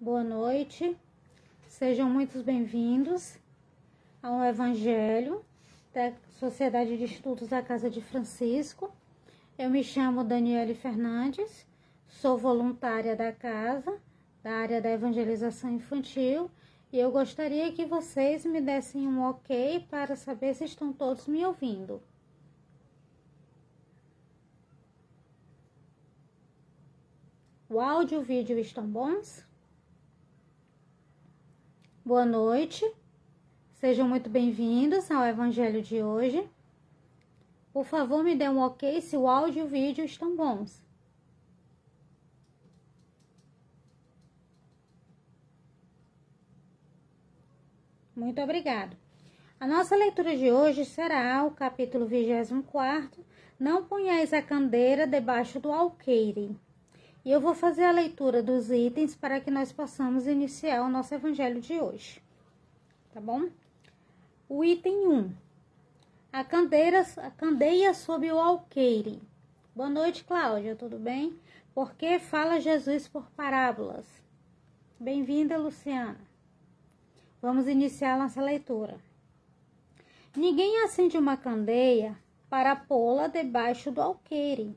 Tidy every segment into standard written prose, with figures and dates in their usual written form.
Boa noite, sejam muito bem-vindos ao Evangelho da Sociedade de Estudos da Casa de Francisco. Eu me chamo Daniele Fernandes, sou voluntária da casa, da área da evangelização infantil, e eu gostaria que vocês me dessem um ok para saber se estão todos me ouvindo. O áudio e o vídeo estão bons? Boa noite, sejam muito bem-vindos ao Evangelho de hoje. Por favor, me dê um ok se o áudio e o vídeo estão bons. Muito obrigado. A nossa leitura de hoje será o capítulo 24, Não ponhais a candeira debaixo do alqueire. E eu vou fazer a leitura dos itens para que nós possamos iniciar o nosso evangelho de hoje. Tá bom? O item 1. A candeia sob o alqueire. Boa noite, Cláudia, tudo bem? Por que fala Jesus por parábolas? Bem-vinda, Luciana. Vamos iniciar nossa leitura. Ninguém acende uma candeia para pô-la debaixo do alqueire.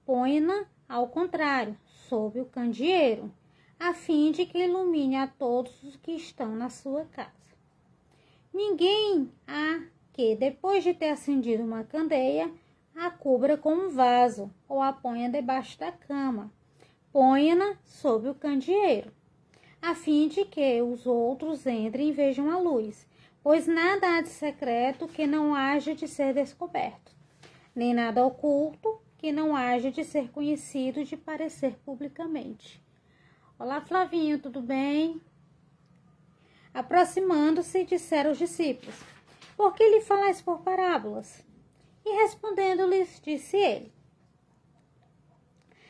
Põe-na ao contrário, sob o candeeiro, a fim de que ilumine a todos os que estão na sua casa. Ninguém há que, depois de ter acendido uma candeia, a cubra com um vaso ou a ponha debaixo da cama. Ponha-na sob o candeeiro, a fim de que os outros entrem e vejam a luz, pois nada há de secreto que não haja de ser descoberto, nem nada oculto que não haja de ser conhecido de parecer publicamente. Olá, Flavinho, tudo bem? Aproximando-se, disseram os discípulos: por que lhe falais por parábolas? E respondendo-lhes, disse ele: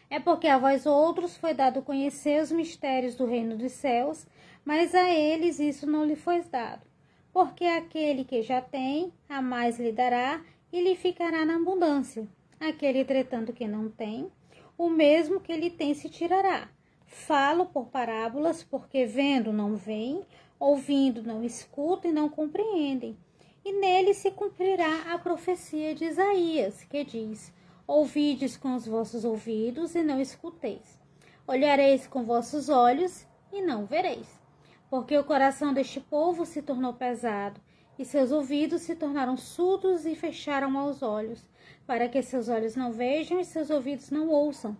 é porque a vós outros foi dado conhecer os mistérios do reino dos céus, mas a eles isso não lhe foi dado. Porque aquele que já tem, a mais lhe dará e lhe ficará na abundância. Aquele, entretanto, que não tem, o mesmo que ele tem se tirará. Falo por parábolas, porque vendo não veem, ouvindo não escutam e não compreendem. E nele se cumprirá a profecia de Isaías, que diz: ouvides com os vossos ouvidos e não escuteis. Olhareis com vossos olhos e não vereis. Porque o coração deste povo se tornou pesado, e seus ouvidos se tornaram surdos e fecharam aos olhos, para que seus olhos não vejam e seus ouvidos não ouçam,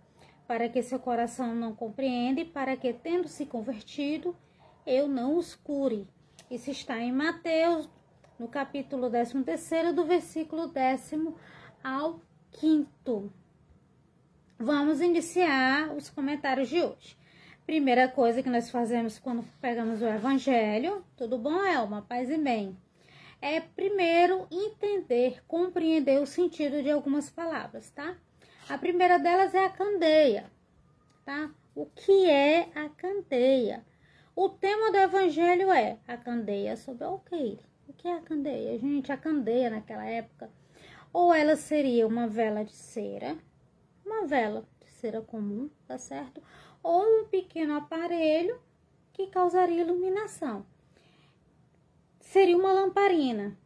para que seu coração não compreenda e para que, tendo se convertido, eu não os cure. Isso está em Mateus, no capítulo 13º, do versículo 10º ao 5º. Vamos iniciar os comentários de hoje. Primeira coisa que nós fazemos quando pegamos o Evangelho, tudo bom, Elma? Paz e bem. É primeiro entender, compreender o sentido de algumas palavras, tá? A primeira delas é a candeia, tá? O que é a candeia? O tema do evangelho é a candeia sob o alqueire. O que é a candeia? Gente, a candeia naquela época, ou ela seria uma vela de cera comum, tá certo? Ou um pequeno aparelho que causaria iluminação. Seria uma lamparina,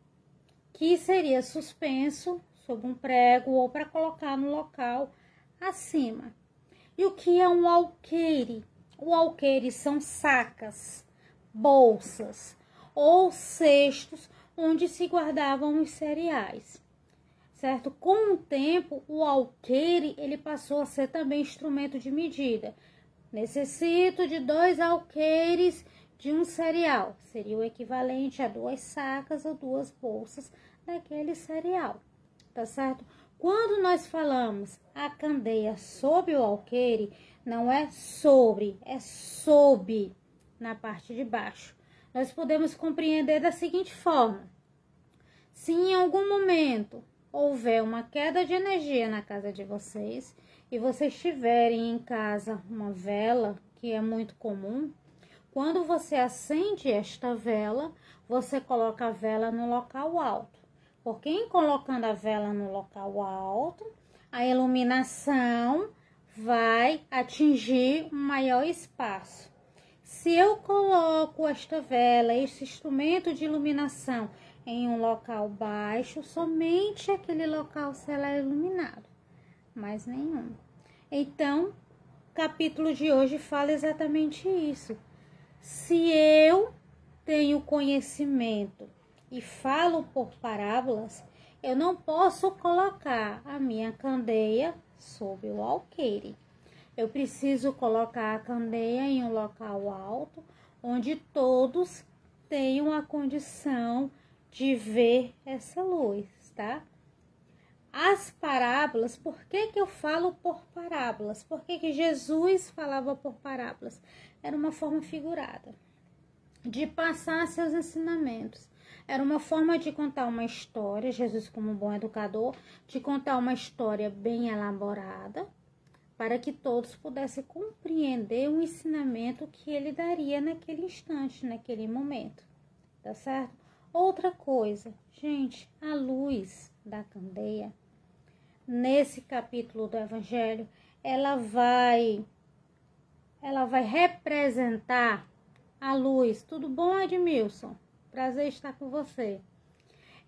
que seria suspenso sob um prego ou para colocar no local acima. E o que é um alqueire? O alqueire são sacas, bolsas ou cestos onde se guardavam os cereais, certo? Com o tempo, o alqueire ele passou a ser também instrumento de medida. Necessito de 2 alqueires de um cereal, seria o equivalente a 2 sacas ou 2 bolsas daquele cereal, tá certo? Quando nós falamos a candeia sob o alqueire, não é sobre, é sob, na parte de baixo. Nós podemos compreender da seguinte forma: se em algum momento houver uma queda de energia na casa de vocês e vocês tiverem em casa uma vela, que é muito comum, quando você acende esta vela, você coloca a vela no local alto. Porque em colocando a vela no local alto, a iluminação vai atingir um maior espaço. Se eu coloco esta vela, este instrumento de iluminação, em um local baixo, somente aquele local será iluminado, mais nenhum. Então, o capítulo de hoje fala exatamente isso. Se eu tenho conhecimento e falo por parábolas, eu não posso colocar a minha candeia sob o alqueire. Eu preciso colocar a candeia em um local alto, onde todos tenham a condição de ver essa luz, tá? As parábolas, por que eu falo por parábolas? Por que Jesus falava por parábolas? Era uma forma figurada de passar seus ensinamentos. Era uma forma de contar uma história, Jesus como um bom educador, de contar uma história bem elaborada, para que todos pudessem compreender o ensinamento que ele daria naquele instante, naquele momento, tá certo? Outra coisa, gente, a luz da candeia, nesse capítulo do Evangelho, ela vai representar a luz. Tudo bom, Edmilson? Prazer estar com você.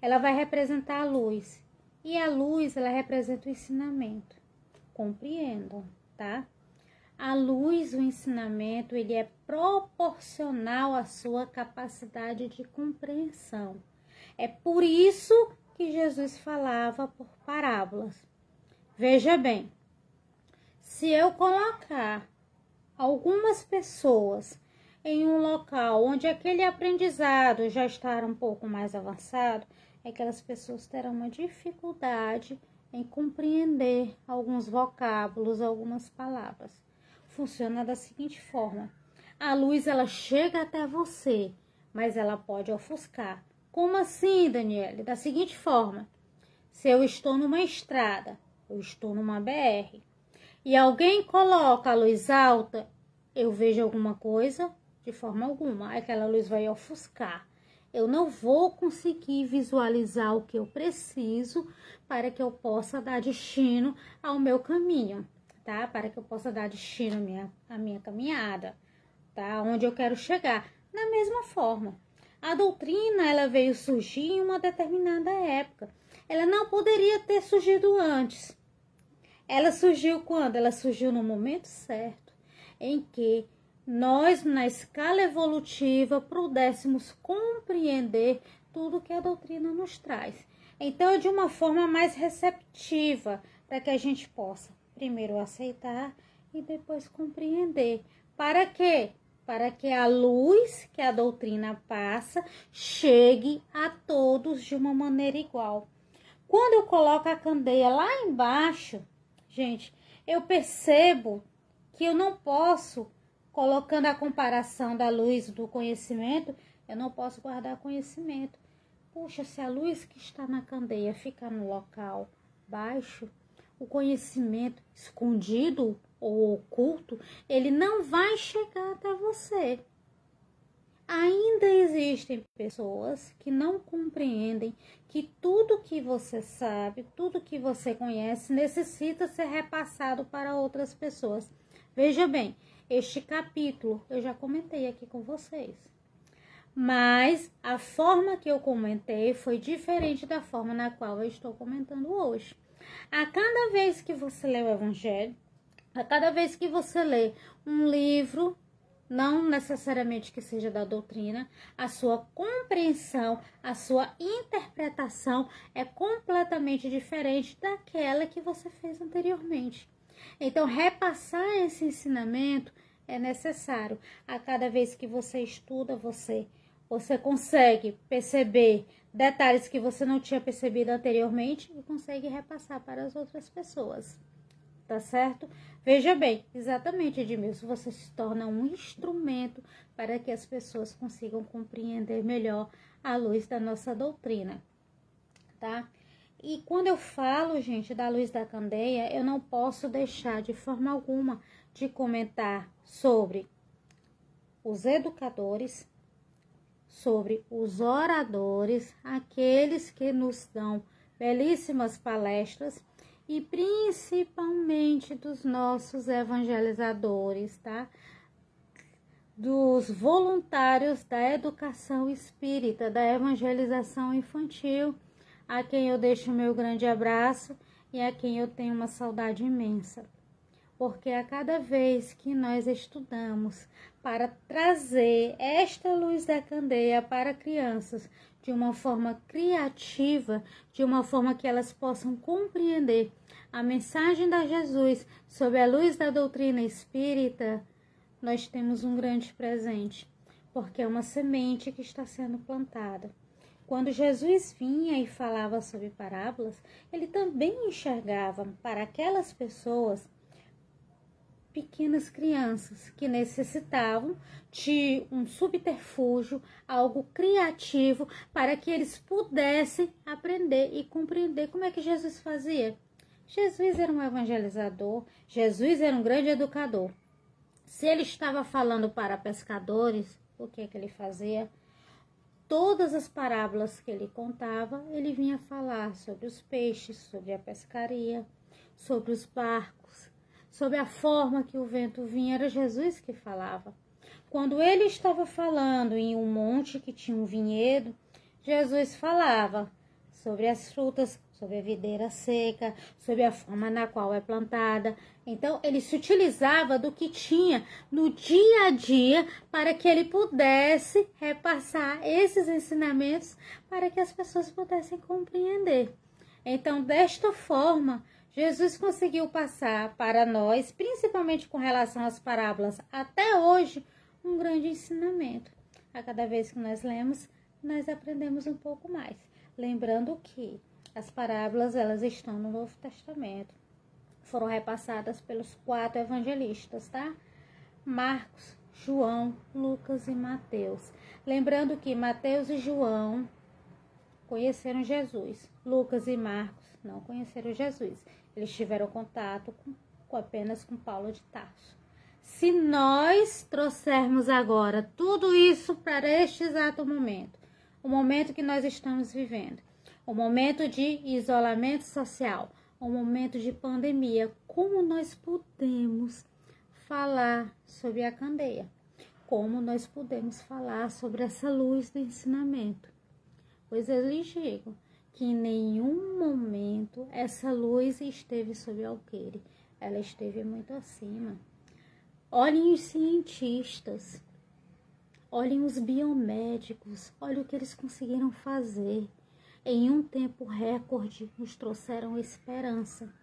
Ela vai representar a luz. E a luz, ela representa o ensinamento. Compreendam, tá? A luz, o ensinamento, ele é proporcional à sua capacidade de compreensão. É por isso que Jesus falava por parábolas. Veja bem, se eu colocar algumas pessoas em um local onde aquele aprendizado já está um pouco mais avançado, aquelas pessoas terão uma dificuldade em compreender alguns vocábulos, algumas palavras. Funciona da seguinte forma: a luz, ela chega até você, mas ela pode ofuscar. Como assim, Daniele? Da seguinte forma: se eu estou numa estrada, eu estou numa BR, e alguém coloca a luz alta, eu vejo alguma coisa? De forma alguma, aquela luz vai ofuscar. Eu não vou conseguir visualizar o que eu preciso para que eu possa dar destino ao meu caminho, tá? Para que eu possa dar destino à minha caminhada, tá? Onde eu quero chegar. Da mesma forma, a doutrina, ela veio surgir em uma determinada época. Ela não poderia ter surgido antes. Ela surgiu quando? Ela surgiu no momento certo, em que nós, na escala evolutiva, pudéssemos compreender tudo que a doutrina nos traz. Então, de uma forma mais receptiva, para que a gente possa primeiro aceitar e depois compreender. Para quê? Para que a luz que a doutrina passa chegue a todos de uma maneira igual. Quando eu coloco a candeia lá embaixo, gente, eu percebo que eu não posso, colocando a comparação da luz do conhecimento, eu não posso guardar conhecimento. Puxa, se a luz que está na candeia ficar no local baixo, o conhecimento escondido ou oculto, ele não vai chegar até você. Ainda existem pessoas que não compreendem que tudo que você sabe, tudo que você conhece, necessita ser repassado para outras pessoas. Veja bem, este capítulo eu já comentei aqui com vocês, mas a forma que eu comentei foi diferente da forma na qual eu estou comentando hoje. A cada vez que você lê o Evangelho, a cada vez que você lê um livro, não necessariamente que seja da doutrina, a sua compreensão, a sua interpretação é completamente diferente daquela que você fez anteriormente. Então, repassar esse ensinamento é necessário. A cada vez que você estuda, você consegue perceber detalhes que você não tinha percebido anteriormente e consegue repassar para as outras pessoas. Tá certo? Veja bem, exatamente, Edmilson, você se torna um instrumento para que as pessoas consigam compreender melhor a luz da nossa doutrina, tá? E quando eu falo, gente, da luz da candeia, eu não posso deixar de forma alguma de comentar sobre os educadores, sobre os oradores, aqueles que nos dão belíssimas palestras, e principalmente dos nossos evangelizadores, tá? dos voluntários da educação espírita, da evangelização infantil, a quem eu deixo o meu grande abraço e a quem eu tenho uma saudade imensa. Porque a cada vez que nós estudamos para trazer esta luz da candeia para crianças de uma forma criativa, de uma forma que elas possam compreender a mensagem da Jesus sob a luz da doutrina espírita, nós temos um grande presente, porque é uma semente que está sendo plantada. Quando Jesus vinha e falava sobre parábolas, ele também enxergava para aquelas pessoas, pequenas crianças, que necessitavam de um subterfúgio, algo criativo, para que eles pudessem aprender e compreender como é que Jesus fazia. Jesus era um evangelizador, Jesus era um grande educador. Se ele estava falando para pescadores, o que é que ele fazia? Todas as parábolas que ele contava, ele vinha falar sobre os peixes, sobre a pescaria, sobre os barcos, sobre a forma que o vento vinha. Era Jesus que falava. Quando ele estava falando em um monte que tinha um vinhedo, Jesus falava sobre as frutas, sobre a videira seca, sobre a forma na qual é plantada. Então, ele se utilizava do que tinha no dia a dia para que ele pudesse repassar esses ensinamentos para que as pessoas pudessem compreender. Então, desta forma, Jesus conseguiu passar para nós, principalmente com relação às parábolas, até hoje, um grande ensinamento. A cada vez que nós lemos, nós aprendemos um pouco mais. Lembrando que as parábolas, elas estão no Novo Testamento. Foram repassadas pelos 4 evangelistas, tá? Marcos, João, Lucas e Mateus. Lembrando que Mateus e João conheceram Jesus. Lucas e Marcos não conheceram Jesus. Eles tiveram contato apenas com Paulo de Tarso. Se nós trouxermos agora tudo isso para este exato momento, o momento que nós estamos vivendo, o momento de isolamento social, o momento de pandemia, como nós podemos falar sobre a candeia? Como nós podemos falar sobre essa luz do ensinamento? Pois eu lhes digo que em nenhum momento essa luz esteve sob alqueire, ela esteve muito acima. Olhem os cientistas, olhem os biomédicos, olhem o que eles conseguiram fazer. Em um tempo recorde, nos trouxeram esperança,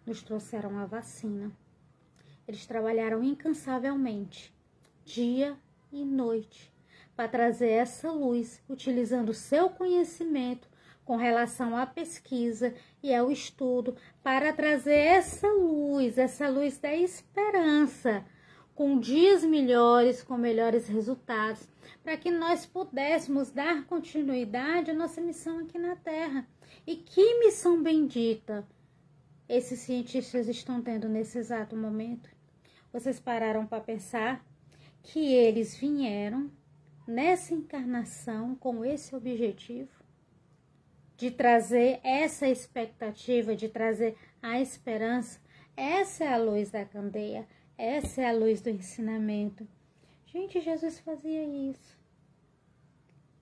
nos trouxeram a vacina. Eles trabalharam incansavelmente, dia e noite, para trazer essa luz, utilizando o seu conhecimento com relação à pesquisa e ao estudo, para trazer essa luz da esperança, com dias melhores, com melhores resultados, para que nós pudéssemos dar continuidade à nossa missão aqui na Terra. E que missão bendita esses cientistas estão tendo nesse exato momento? Vocês pararam para pensar que eles vieram nessa encarnação com esse objetivo de trazer essa expectativa, de trazer a esperança? Essa é a luz da candeia. Essa é a luz do ensinamento. Gente, Jesus fazia isso.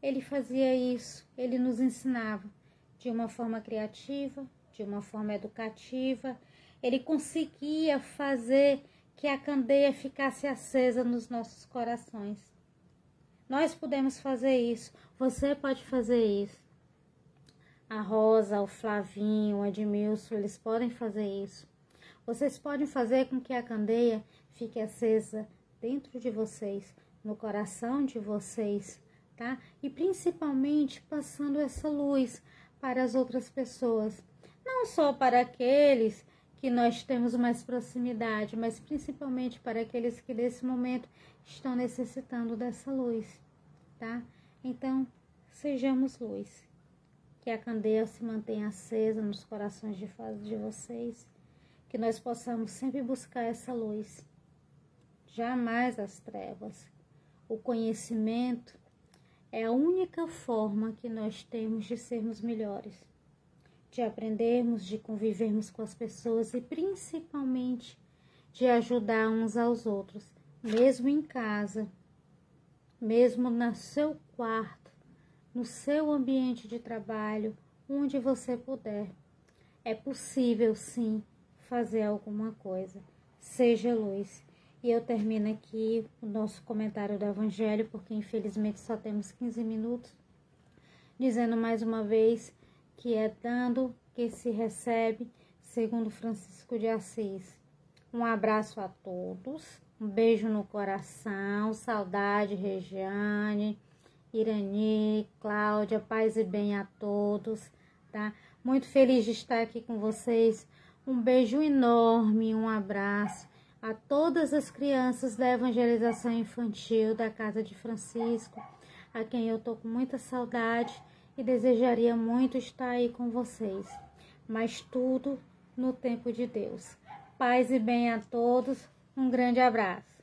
Ele fazia isso. Ele nos ensinava de uma forma criativa, de uma forma educativa. Ele conseguia fazer que a candeia ficasse acesa nos nossos corações. Nós podemos fazer isso. Você pode fazer isso. A Rosa, o Flavinho, o Edmilson, eles podem fazer isso. Vocês podem fazer com que a candeia fique acesa dentro de vocês, no coração de vocês, tá? E principalmente passando essa luz para as outras pessoas. Não só para aqueles que nós temos mais proximidade, mas principalmente para aqueles que nesse momento estão necessitando dessa luz, tá? Então, sejamos luz. Que a candeia se mantenha acesa nos corações de vocês. Que nós possamos sempre buscar essa luz, jamais as trevas. O conhecimento é a única forma que nós temos de sermos melhores, de aprendermos, de convivermos com as pessoas e principalmente de ajudar uns aos outros, mesmo em casa, mesmo no seu quarto, no seu ambiente de trabalho, onde você puder. É possível, sim, fazer alguma coisa. Seja luz. E eu termino aqui o nosso comentário do Evangelho, porque infelizmente só temos 15 minutos, dizendo mais uma vez que é dando que se recebe, segundo Francisco de Assis. Um abraço a todos, um beijo no coração, saudade, Regiane, Irani, Cláudia, paz e bem a todos, tá? Muito feliz de estar aqui com vocês. Um beijo enorme, um abraço a todas as crianças da evangelização infantil da Casa de Francisco, a quem eu tô com muita saudade e desejaria muito estar aí com vocês. Mas tudo no tempo de Deus. Paz e bem a todos. Um grande abraço.